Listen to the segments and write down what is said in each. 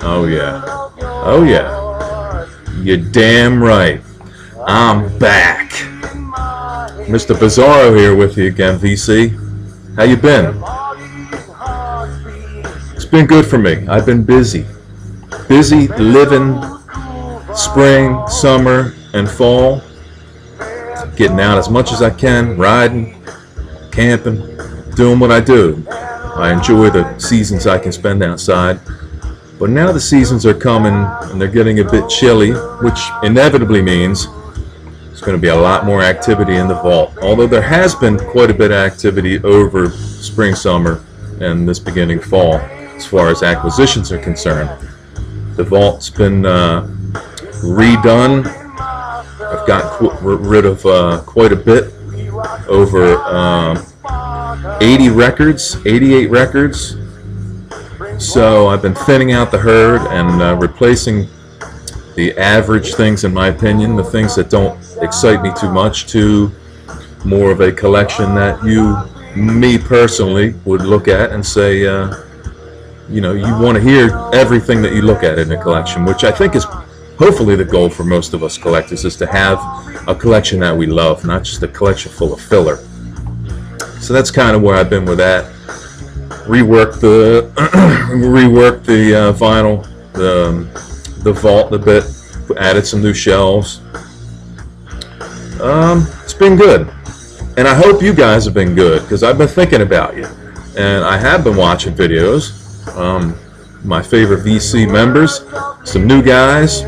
Oh yeah. Oh yeah. You're damn right. I'm back. Mr. Bizzarro here with you again, VC. How you been? It's been good for me. I've been busy. Busy living spring, summer, and fall. Getting out as much as I can, riding, camping, doing what I do. I enjoy the seasons I can spend outside. But now the seasons are coming and they're getting a bit chilly, which inevitably means there's going to be a lot more activity in the vault. Although there has been quite a bit of activity over spring, summer, and this beginning fall as far as acquisitions are concerned. The vault's been redone. I've gotten rid of quite a bit, over 80 records, 88 records. So I've been thinning out the herd and replacing the average things, in my opinion, the things that don't excite me too much, to more of a collection that me personally, would look at and say, you know, you want to hear everything that you look at in a collection, which I think is hopefully the goal for most of us collectors, is to have a collection that we love, not just a collection full of filler. So that's kind of where I've been with that. Reworked the vinyl, the vault a bit, added some new shelves. It's been good, and I hope you guys have been good, because I've been thinking about you, and I have been watching videos. My favorite VC members, some new guys,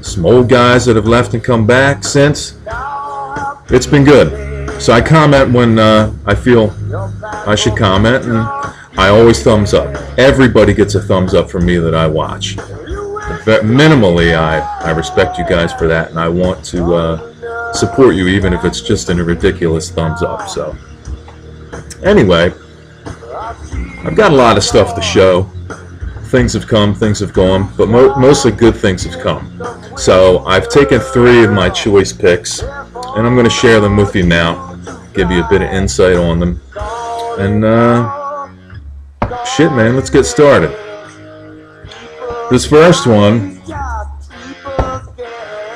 some old guys that have left and come back since. It's been good. So I comment when I feel I should comment, and I always thumbs up. Everybody gets a thumbs up from me that I watch. Minimally, I respect you guys for that, and I want to support you, even if it's just in a ridiculous thumbs up. So anyway, I've got a lot of stuff to show. Things have come, things have gone, but mostly good things have come. So I've taken 3 of my choice picks, and I'm going to share them with you now, give you a bit of insight on them. And shit, man, let's get started. This first one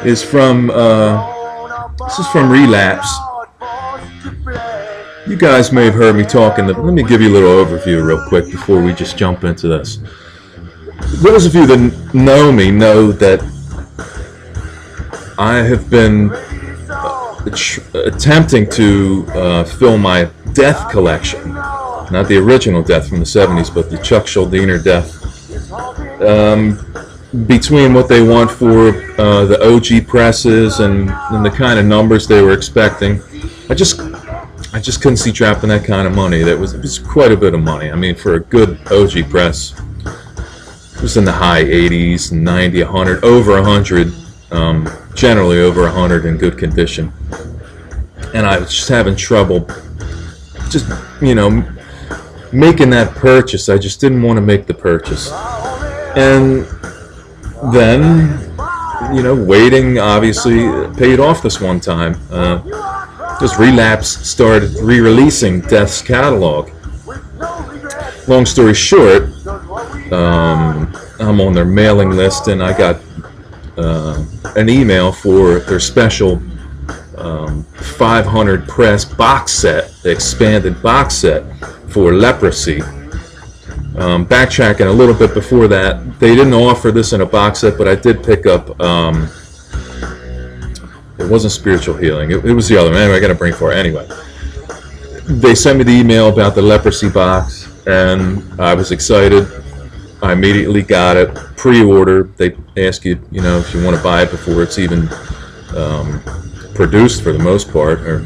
is from Relapse. You guys may have heard me talking. Let me give you a little overview real quick before we just jump into this. Those of you that know me know that I have been attempting to fill my Death collection. Not the original Death from the 70s, but the Chuck Schuldiner Death. Between what they want for the OG presses and the kind of numbers they were expecting, I just couldn't see dropping that kind of money. It was quite a bit of money. I mean, for a good OG press, it was in the high 80s, 90, 100, over 100, generally over 100 in good condition. And I was just having trouble, just, you know, making that purchase. I just didn't want to make the purchase. And then, you know, waiting obviously paid off this one time. Just Relapse started re-releasing Death's catalog. Long story short, I'm on their mailing list, and I got an email for their special 500 press box set, the expanded box set for Leprosy. Backtracking a little bit before that, they didn't offer this in a box set, but I did pick up, it wasn't Spiritual Healing, it was the other one. Anyway, I got to bring for it. Anyway, they sent me the email about the Leprosy box, and I was excited. I immediately got it, pre-order. They ask you, you know, if you want to buy it before it's even produced, for the most part, or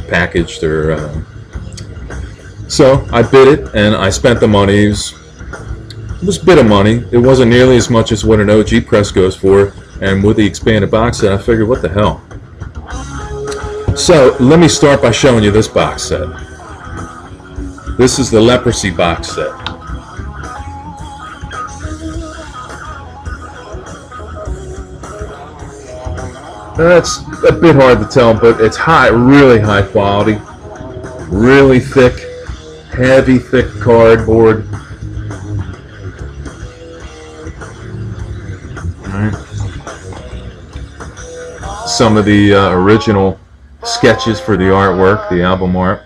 packaged, or so I bid it, and I spent the money. It was a bit of money. It wasn't nearly as much as what an OG press goes for, and with the expanded box set, I figured, what the hell. So let me start by showing you this box set. This is the Leprosy box set. That's a bit hard to tell, but it's really high quality, really thick, heavy, thick cardboard. Right. Some of the original sketches for the artwork, the album art.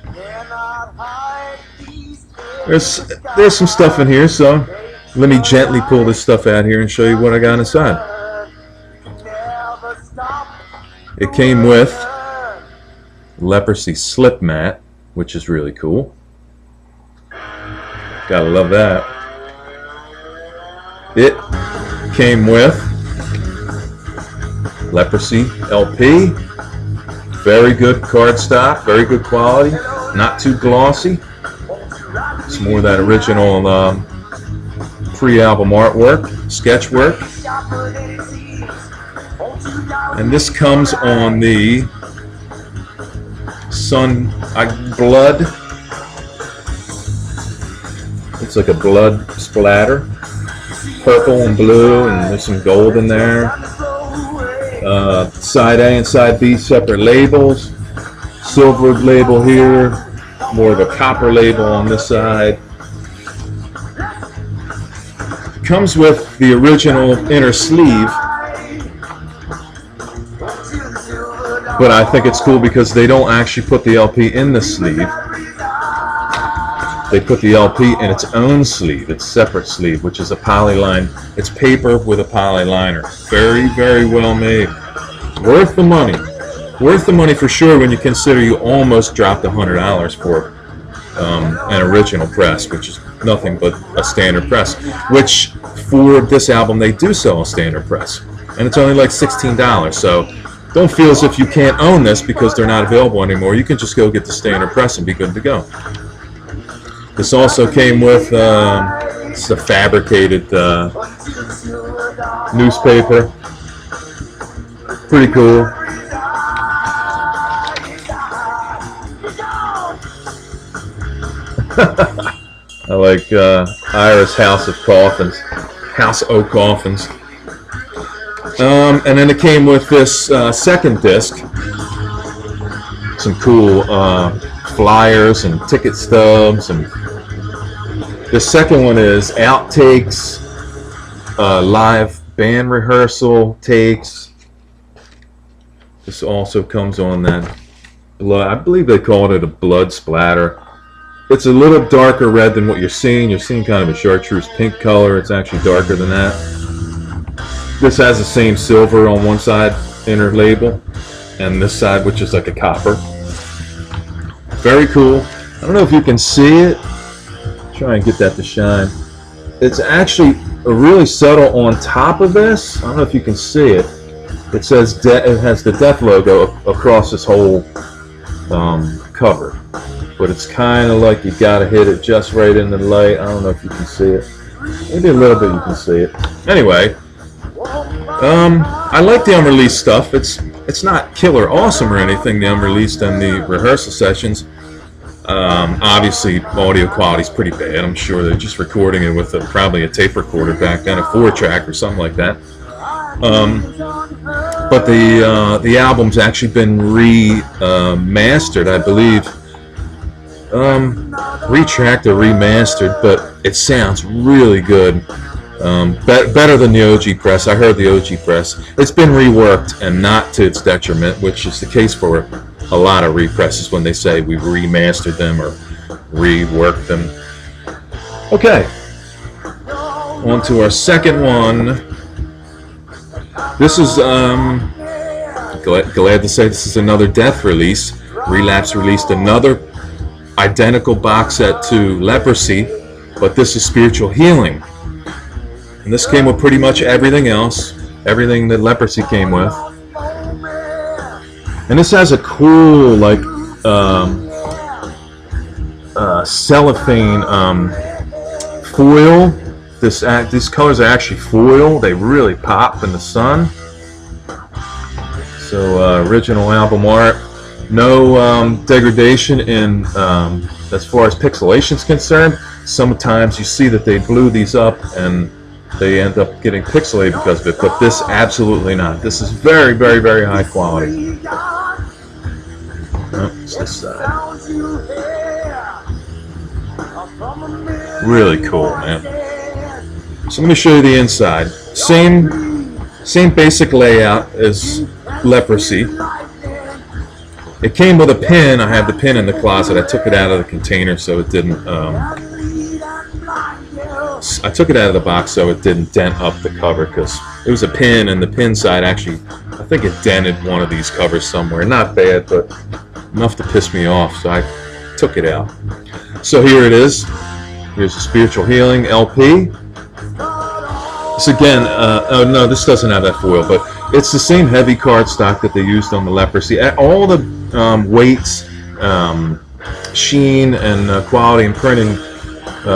There's some stuff in here, so let me gently pull this stuff out here and show you what I got inside. It came with leprosy slip mat, which is really cool. Gotta love that. It came with leprosy LP. Very good cardstock, very good quality, not too glossy. It's more of that original pre-album artwork, sketch work. And this comes on the blood. It's like a blood splatter, purple and blue, and there's some gold in there. Side A and side B separate labels. Silver label here, more of a copper label on this side. Comes with the original inner sleeve, but I think it's cool because they don't actually put the LP in the sleeve. They put the LP in its own sleeve, its separate sleeve, which is a polyline. It's paper with a poly liner. Very, very well made. Worth the money. Worth the money for sure when you consider you almost dropped $100 for an original press, which is nothing but a standard press. Which, for this album, they do sell a standard press. And it's only like $16. So don't feel as if you can't own this because they're not available anymore. You can just go get the standard press and be good to go. This also came with it's a fabricated newspaper. Pretty cool. I like Ira's House of Coffins, House O' Coffins. And then it came with this second disc. Some cool flyers and ticket stubs, and the second one is outtakes, live band rehearsal takes. This also comes on that blood. I believe they called it a blood splatter. It's a little darker red than what you're seeing. You're seeing kind of a chartreuse pink color. It's actually darker than that. This has the same silver on one side, inner label, and this side, which is like a copper. Very cool. I don't know if you can see it. Try and get that to shine. It's actually a really subtle on top of this. I don't know if you can see it. It says it has the Death logo across this whole cover, but it's kind of like you gotta hit it just right in the light. I don't know if you can see it. Maybe a little bit you can see it. Anyway, I like the unreleased stuff. It's not killer awesome or anything, the unreleased and the rehearsal sessions. Obviously, audio quality is pretty bad. I'm sure they're just recording it with probably a tape recorder back then, a 4-track or something like that. But the album's actually been remastered, I believe. Retracked or remastered, but it sounds really good. Better than the OG press. I heard the OG press. It's been reworked, and not to its detriment, which is the case for a lot of represses when they say we remastered them or reworked them. Okay, on to our second one. This is glad to say this is another Death release. Relapse released another identical box set to Leprosy, but this is Spiritual Healing. And this came with pretty much everything else, everything that Leprosy came with. And this has a cool, like, cellophane foil. These colors are actually foil. They really pop in the sun. So original album art. No degradation in as far as pixelation is concerned. Sometimes you see that they blew these up and they end up getting pixelated because of it, but this absolutely not. This is very, very, very high quality. Oh, it's this side. Really cool, man. So let me show you the inside. Same Same basic layout as Leprosy. It came with a pin. I have the pin in the closet. I took it out of the container so it didn't. I took it out of the box so it didn't dent up the cover, because it was a pin, and the pin side actually, I think it dented one of these covers somewhere. Not bad, but enough to piss me off, so I took it out. So here it is. Here's the Spiritual Healing LP. This again, oh no, this doesn't have that foil, but it's the same heavy cardstock that they used on the Leprosy. All the weights, sheen, and quality and printing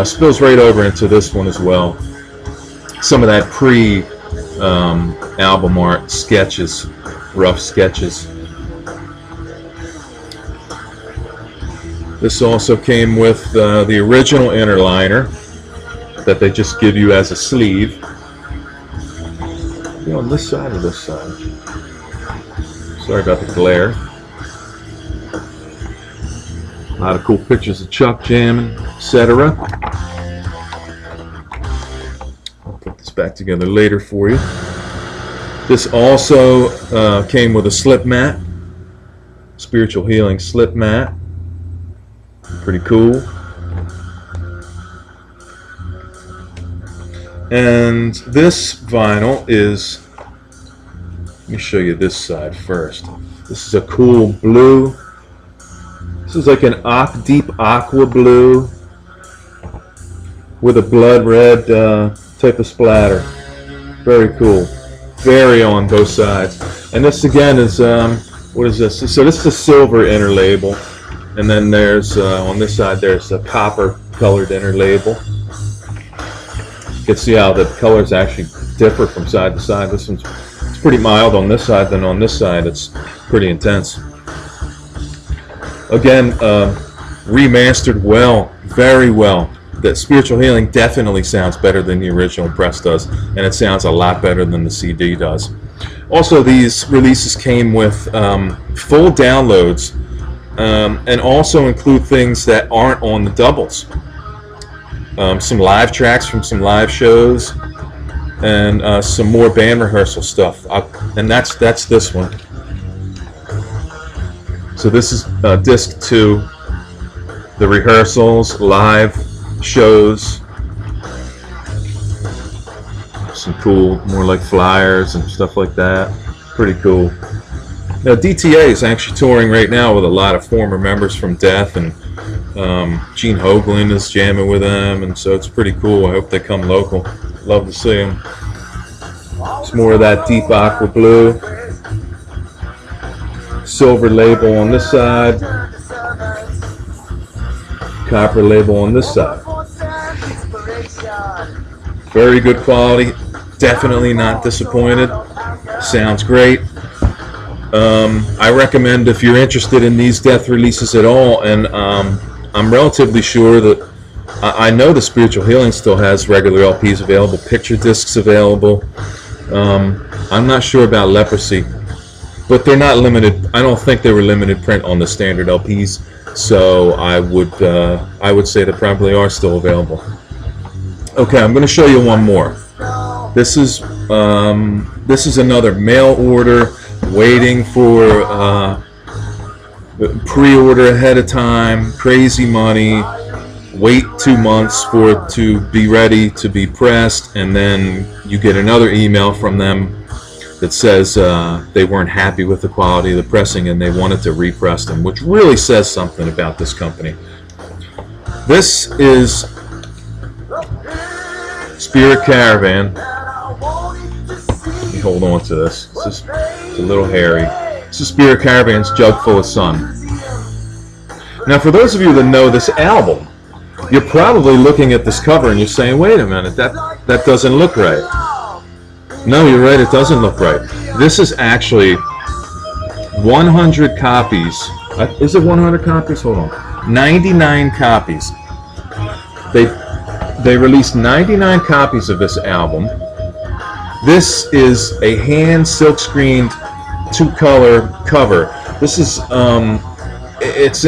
spills right over into this one as well. Some of that pre-album art sketches, rough sketches. This also came with the original inner liner that they just give you as a sleeve. On this side or this side? Sorry about the glare. A lot of cool pictures of Chuck jamming, etc. I'll put this back together later for you. This also came with a slip mat, Spiritual Healing slip mat. Pretty cool. And this vinyl is, let me show you this side first. This is a cool blue. This is like an deep aqua blue with a blood red type of splatter. Very cool. Very on both sides. And this again is, what is this? So this is a silver inner label. And then there's, on this side, there's a copper colored inner label. You can see how the colors actually differ from side to side. This one's it's pretty mild on this side, then on this side it's pretty intense. Again, remastered well, very well. The Spiritual Healing definitely sounds better than the original press does, and it sounds a lot better than the CD does. Also, these releases came with full downloads, and also include things that aren't on the doubles. Some live tracks from some live shows, and some more band rehearsal stuff. And that's this one. So this is disc 2, the rehearsals, live shows, some cool, more like flyers and stuff like that. Pretty cool. Now DTA is actually touring right now with a lot of former members from Death, and Gene Hoglan is jamming with them, and so it's pretty cool. I hope they come local. Love to see them. It's more of that deep aqua blue. Silver label on this side. Copper label on this side. Very good quality. Definitely not disappointed. Sounds great. I recommend, if you're interested in these Death releases at all, and I'm relatively sure that I know the Spiritual Healing still has regular LPs available, picture discs available. I'm not sure about Leprosy, but they're not limited. I don't think they were limited print on the standard LPs, so I would say they probably are still available. Okay, I'm going to show you one more. This is another mail order, waiting for pre-order ahead of time, crazy money, wait 2 months for it to be ready to be pressed, and then you get another email from them that says they weren't happy with the quality of the pressing and they wanted to repress them, which really says something about this company. This is Spirit Caravan. Let me hold on to this. It's a little hairy. This is Spirit Caravan's Jug Full of Sun. Now, for those of you that know this album, you're probably looking at this cover and you're saying, wait a minute, that doesn't look right. No, you're right, it doesn't look right. This is actually 100 copies. Is it 100 copies? Hold on. 99 copies. They released 99 copies of this album. This is a hand silkscreened 2-color cover. This is it's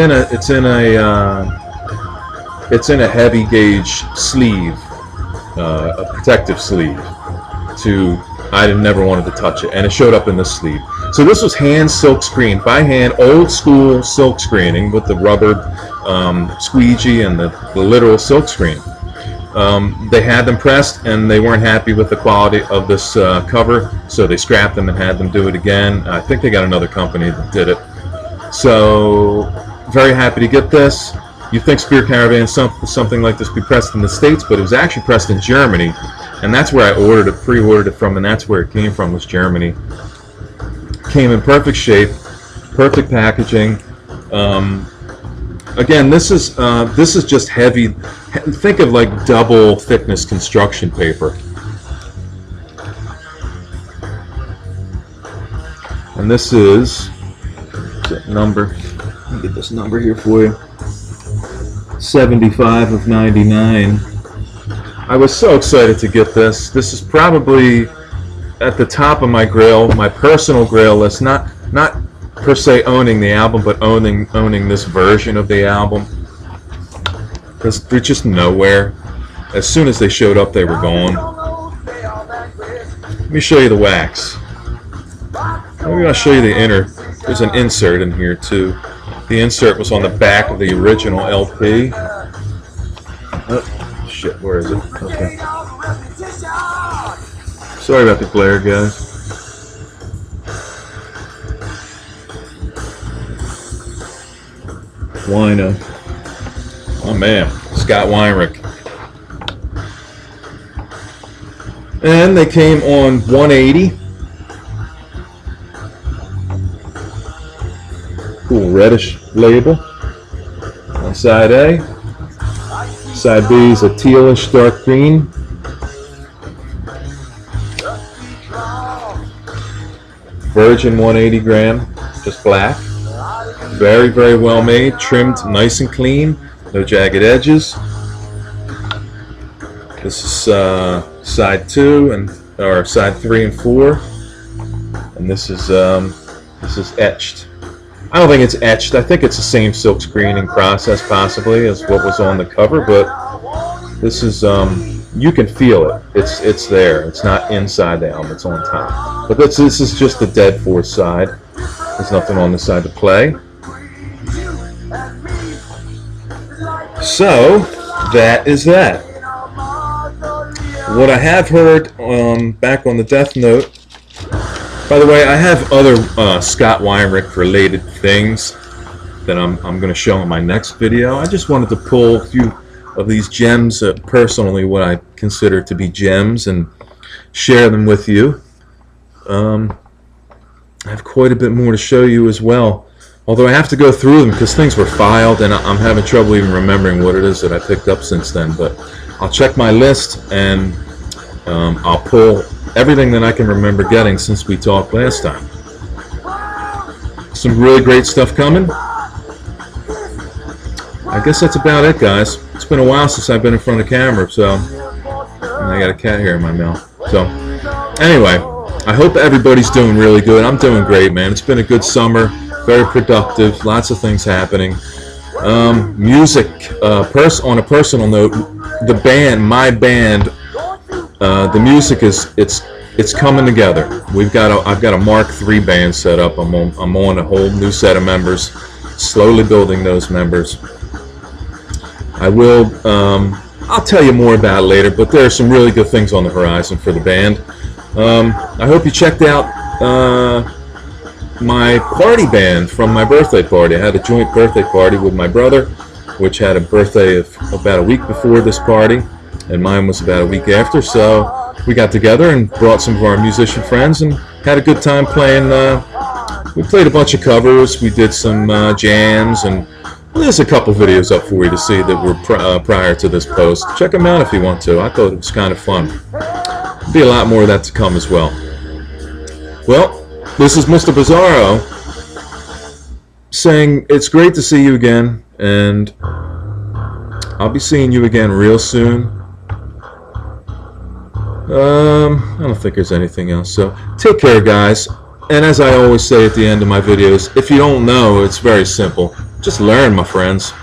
in a heavy gauge sleeve, a protective sleeve to I never wanted to touch it, and it showed up in the sleeve. So this was hand silk screened by hand, old school silk screening with the rubber squeegee and the literal silk screen. They had them pressed, and they weren't happy with the quality of this cover, so they scrapped them and had them do it again. I think they got another company that did it. So very happy to get this. You think Spear Caravan, something like this, be pressed in the States, but it was actually pressed in Germany, and that's where I ordered it, pre-ordered it from, and that's where it came from, was Germany. Came in perfect shape, perfect packaging. Again, this is just heavy. Think of like double thickness construction paper. And this is number. Let me get this number here for you. 75 of 99. I was so excited to get this. This is probably at the top of my Grail, my personal Grail list. Not per se owning the album, but owning this version of the album. Because they're just nowhere. As soon as they showed up, they were gone. Let me show you the wax. Maybe I'll show you the inner. There's an insert in here too. The insert was on the back of the original LP. Oh, shit, where is it? Okay. Sorry about the glare, guys. Wino. Oh man, Scott Weinrich. And they came on 180. Cool reddish label on side A. Side B is a tealish dark green. Virgin 180 gram, just black. Very, very well made, trimmed nice and clean, no jagged edges. This is side 2 or side 3 and 4, and this is etched. I don't think it's etched. I think it's the same silk screening process possibly as what was on the cover, but this is you can feel it. It's there. It's not inside the album. It's on top. But this is just the dead fourth side. There's nothing on this side to play. So that is that. What I have heard back on the Death Note. By the way, I have other Scott Weinrich related things that I'm going to show in my next video. I just wanted to pull a few of these gems, personally what I consider to be gems, and share them with you. I have quite a bit more to show you as well. Although I have to go through them because things were filed and I'm having trouble even remembering what it is that I picked up since then. But I'll check my list and I'll pull everything that I can remember getting since we talked last time. Some really great stuff coming. I guess that's about it, guys. It's been a while since I've been in front of the camera, so and I got a cat hair in my mouth. So anyway, I hope everybody's doing really good. I'm doing great, man. It's been a good summer, very productive, lots of things happening. Music, on a personal note, the band, my band, the music it's coming together. I've got a Mark III band set up. I'm on a whole new set of members, slowly building those members. I'll tell you more about it later, but there are some really good things on the horizon for the band. I hope you checked out my party band from my birthday party. I had a joint birthday party with my brother, which had a birthday of about a week before this party, and mine was about a week after. So we got together and brought some of our musician friends and had a good time playing. We played a bunch of covers. We did some jams, and there's a couple videos up for you to see that were prior to this post. Check them out if you want to. I thought it was kind of fun. There'll be a lot more of that to come as well. Well, this is Mr. Bizzarro saying it's great to see you again, and I'll be seeing you again real soon. I don't think there's anything else, so take care, guys. And as I always say at the end of my videos, if you don't know, it's very simple. Just learn, my friends.